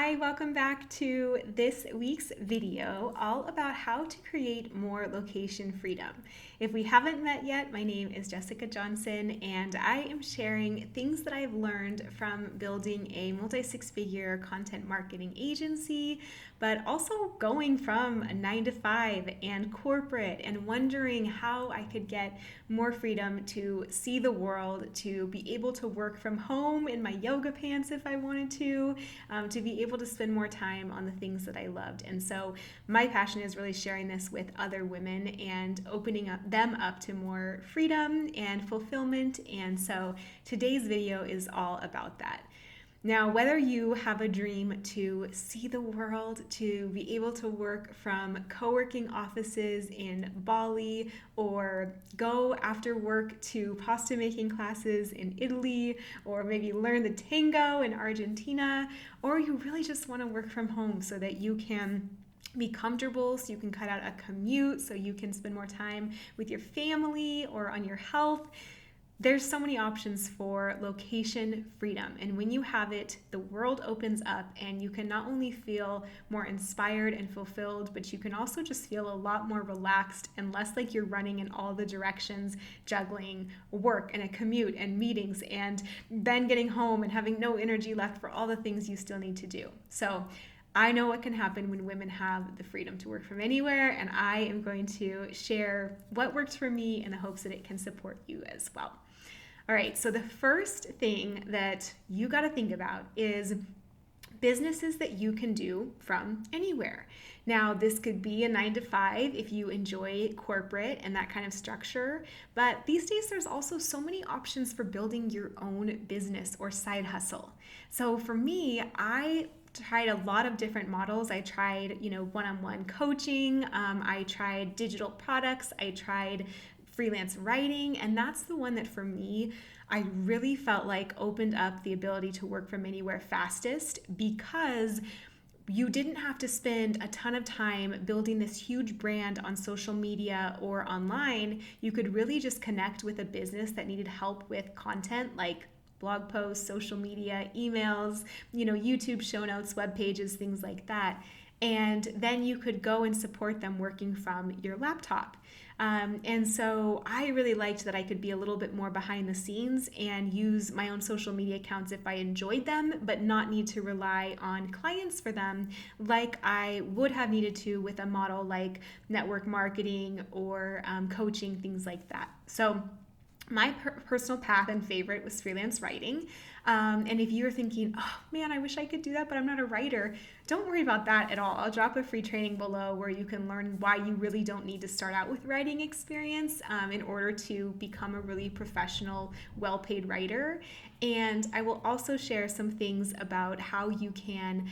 Hi, welcome back to this week's video all about how to create more location freedom. If we haven't met yet, my name is Jessica Johnson and I am sharing things that I've learned from building a multi-six-figure content marketing agency, but also going from a 9 to 5 and corporate and wondering how I could get more freedom to see the world, to be able to work from home in my yoga pants if I wanted to be able to spend more time on the things that I loved. And so my passion is really sharing this with other women and opening them up to more freedom and fulfillment. And so today's video is all about that. Now, whether you have a dream to see the world, to be able to work from co-working offices in Bali, or go after work to pasta making classes in Italy, or maybe learn the tango in Argentina, or you really just want to work from home so that you can be comfortable, so you can cut out a commute, so you can spend more time with your family or on your health. There's so many options for location freedom, and when you have it, the world opens up and you can not only feel more inspired and fulfilled, but you can also just feel a lot more relaxed and less like you're running in all the directions, juggling work and a commute and meetings, and then getting home and having no energy left for all the things you still need to do. So I know what can happen when women have the freedom to work from anywhere, and I am going to share what works for me in the hopes that it can support you as well. All right, so the first thing that you got to think about is businesses that you can do from anywhere. Now, this could be a 9 to 5 if you enjoy corporate and that kind of structure, but these days there's also so many options for building your own business or side hustle. So for me, I tried a lot of different models. I tried, one-on-one coaching. I tried digital products. I tried freelance writing, and that's the one that for me I really felt like opened up the ability to work from anywhere fastest, because you didn't have to spend a ton of time building this huge brand on social media or online. You could really just connect with a business that needed help with content like blog posts, social media, emails, YouTube show notes, web pages, things like that. And then you could go and support them working from your laptop. And so I really liked that I could be a little bit more behind the scenes and use my own social media accounts if I enjoyed them, but not need to rely on clients for them like I would have needed to with a model like network marketing or coaching, things like that. So my personal path and favorite was freelance writing. And if you're thinking, oh man, I wish I could do that, but I'm not a writer, don't worry about that at all. I'll drop a free training below where you can learn why you really don't need to start out with writing experience in order to become a really professional, well-paid writer. And I will also share some things about how you can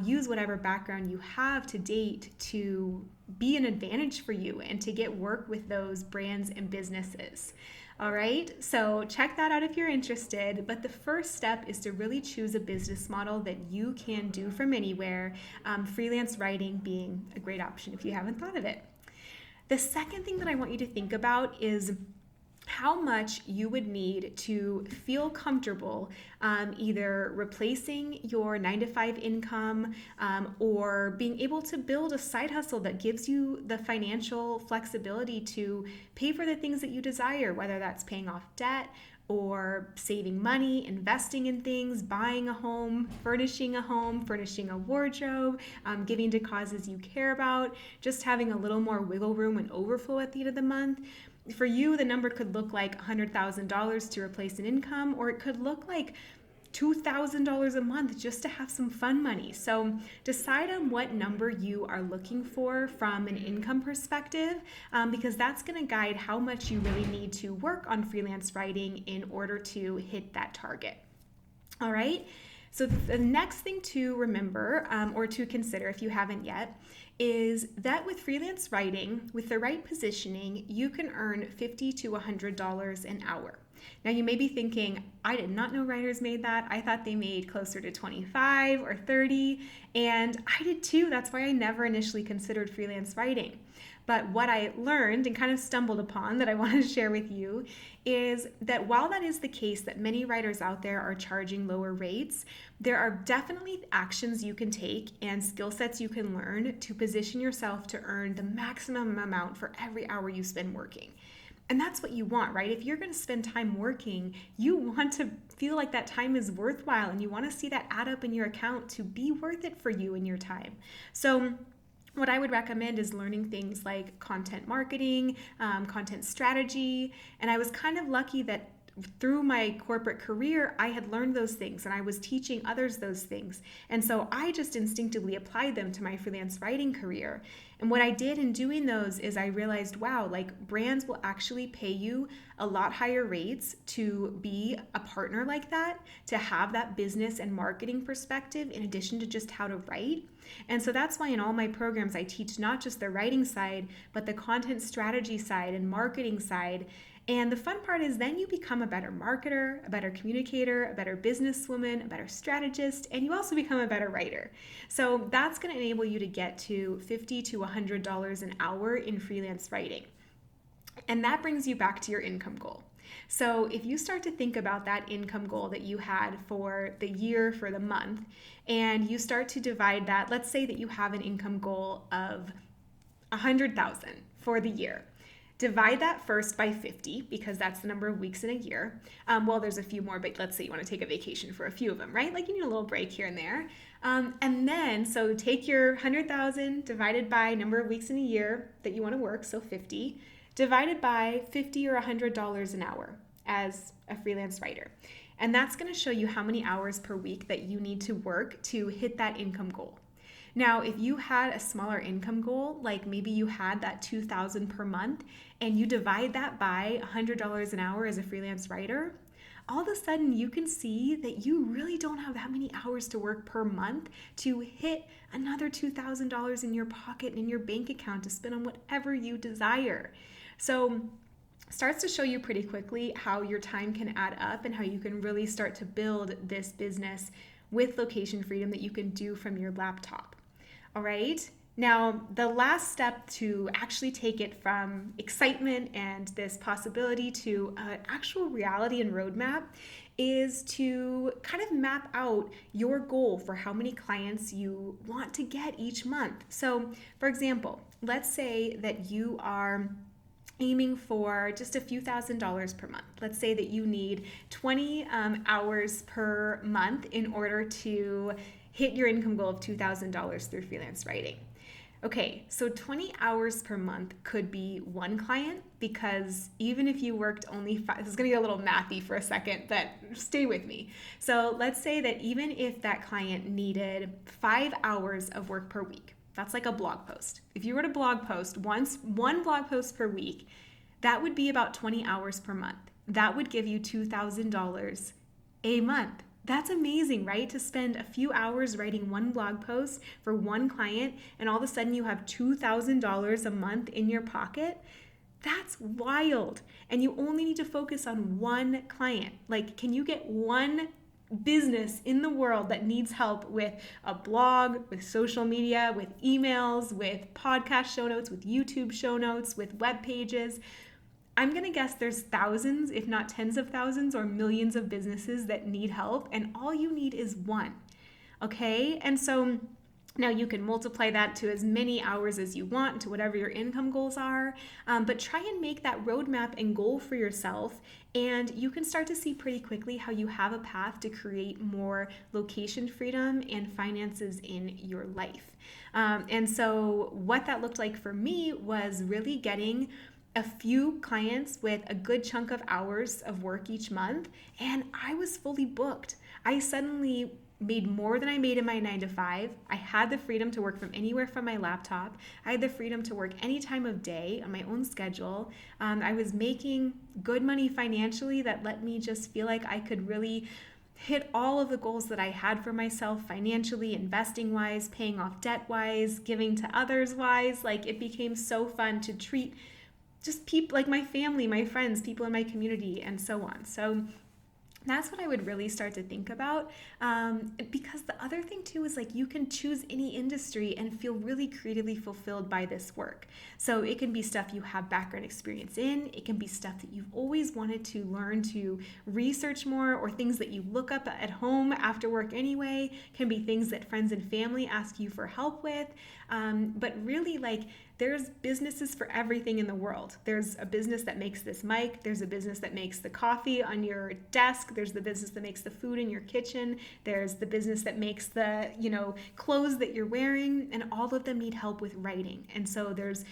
use whatever background you have to date to be an advantage for you and to get work with those brands and businesses. All right, so check that out if you're interested. But the first step is to really choose a business model that you can do from anywhere, freelance writing being a great option if you haven't thought of it. The second thing that I want you to think about is how much you would need to feel comfortable either replacing your 9 to 5 income or being able to build a side hustle that gives you the financial flexibility to pay for the things that you desire, whether that's paying off debt or saving money, investing in things, buying a home, furnishing a wardrobe, giving to causes you care about, just having a little more wiggle room and overflow at the end of the month. For you, the number could look like $100,000 to replace an income, or it could look like $2,000 a month just to have some fun money. So decide on what number you are looking for from an income perspective, because that's going to guide how much you really need to work on freelance writing in order to hit that target. All right. So the next thing to remember or to consider if you haven't yet is that with freelance writing, with the right positioning, you can earn $50 to $100 an hour. Now you may be thinking, I did not know writers made that. I thought they made closer to 25 or 30, and I did too. That's why I never initially considered freelance writing. But what I learned and kind of stumbled upon that I want to share with you is that while that is the case, that many writers out there are charging lower rates, there are definitely actions you can take and skill sets you can learn to position yourself to earn the maximum amount for every hour you spend working. And that's what you want, right? If you're going to spend time working, you want to feel like that time is worthwhile and you want to see that add up in your account to be worth it for you and your time. So what I would recommend is learning things like content marketing, content strategy. And I was kind of lucky that through my corporate career, I had learned those things and I was teaching others those things. And so I just instinctively applied them to my freelance writing career. And what I did in doing those is I realized, wow, like brands will actually pay you a lot higher rates to be a partner like that, to have that business and marketing perspective in addition to just how to write. And so that's why in all my programs, I teach not just the writing side, but the content strategy side and marketing side. And the fun part is then you become a better marketer, a better communicator, a better businesswoman, a better strategist, and you also become a better writer. So that's going to enable you to get to $50 to $100 an hour in freelance writing. And that brings you back to your income goal. So if you start to think about that income goal that you had for the year, for the month, and you start to divide that, let's say that you have an income goal of $100,000 for the year. Divide that first by 50 because that's the number of weeks in a year. Well, there's a few more, but let's say you want to take a vacation for a few of them, right? Like you need a little break here and there. And then, so take your 100,000 divided by number of weeks in a year that you want to work, so 50, divided by $50 or $100 an hour as a freelance writer. And that's going to show you how many hours per week that you need to work to hit that income goal. Now, if you had a smaller income goal, like maybe you had that $2,000 per month and you divide that by $100 an hour as a freelance writer, all of a sudden you can see that you really don't have that many hours to work per month to hit another $2,000 in your pocket and in your bank account to spend on whatever you desire. So starts to show you pretty quickly how your time can add up and how you can really start to build this business with location freedom that you can do from your laptop. All right. Now, the last step to actually take it from excitement and this possibility to an actual reality and roadmap is to kind of map out your goal for how many clients you want to get each month. So, for example, let's say that you are aiming for just a few $1,000s per month. Let's say that you need 20 hours per month in order to hit your income goal of $2,000 through freelance writing. Okay, so 20 hours per month could be one client because even if you worked only 5, this is going to get a little mathy for a second, but stay with me. So let's say that even if that client needed 5 hours of work per week, that's like a blog post. If you were to blog post one blog post per week, that would be about 20 hours per month. That would give you $2,000 a month. That's amazing, right? To spend a few hours writing one blog post for one client and all of a sudden you have $2,000 a month in your pocket. That's wild. And you only need to focus on one client. Like, can you get one business in the world that needs help with a blog, with social media, with emails, with podcast show notes, with YouTube show notes, with web pages? I'm going to guess there's thousands, if not tens of thousands or millions of businesses that need help, and all you need is one. Okay? And so now you can multiply that to as many hours as you want, to whatever your income goals are, but try and make that roadmap and goal for yourself, and you can start to see pretty quickly how you have a path to create more location freedom and finances in your life. And so what that looked like for me was really getting a few clients with a good chunk of hours of work each month, and I was fully booked. I suddenly made more than I made in my 9 to 5. I had the freedom to work from anywhere from my laptop. I had the freedom to work any time of day on my own schedule. I was making good money financially that let me just feel like I could really hit all of the goals that I had for myself financially, investing wise, paying off debt wise, giving to others wise. Like, it became so fun to treat just people like my family, my friends, people in my community, and so on. So That's what I would really start to think about. Because the other thing too is like you can choose any industry and feel really creatively fulfilled by this work. So it can be stuff you have background experience in, it can be stuff that you've always wanted to learn to research more, or things that you look up at home after work anyway, can be things that friends and family ask you for help with. But really, like, there's businesses for everything in the world. There's a business that makes this mic, there's a business that makes the coffee on your desk, there's the business that makes the food in your kitchen, there's the business that makes the, clothes that you're wearing, and all of them need help with writing. And so there's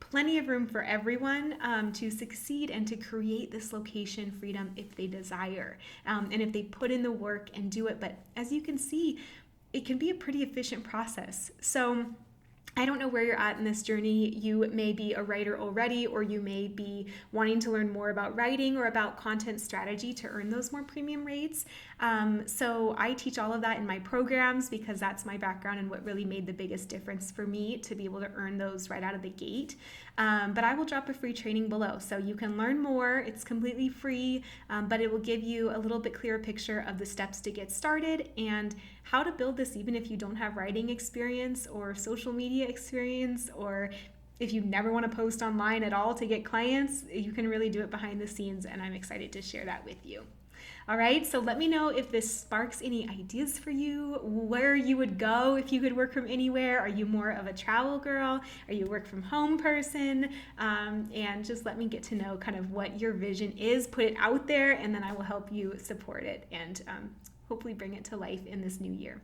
plenty of room for everyone to succeed and to create this location freedom if they desire, and if they put in the work and do it. But as you can see, it can be a pretty efficient process. So I don't know where you're at in this journey. You may be a writer already, or you may be wanting to learn more about writing or about content strategy to earn those more premium rates. So I teach all of that in my programs because that's my background and what really made the biggest difference for me to be able to earn those right out of the gate. But I will drop a free training below so you can learn more. It's completely free, but it will give you a little bit clearer picture of the steps to get started and how to build this even if you don't have writing experience or social media experience, or if you never want to post online at all to get clients. You can really do it behind the scenes, and I'm excited to share that with you. All right, so let me know if this sparks any ideas for you, where you would go if you could work from anywhere. Are you more of a travel girl? Are you a work from home person? And just let me get to know kind of what your vision is. Put it out there, and then I will help you support it and hopefully bring it to life in this new year.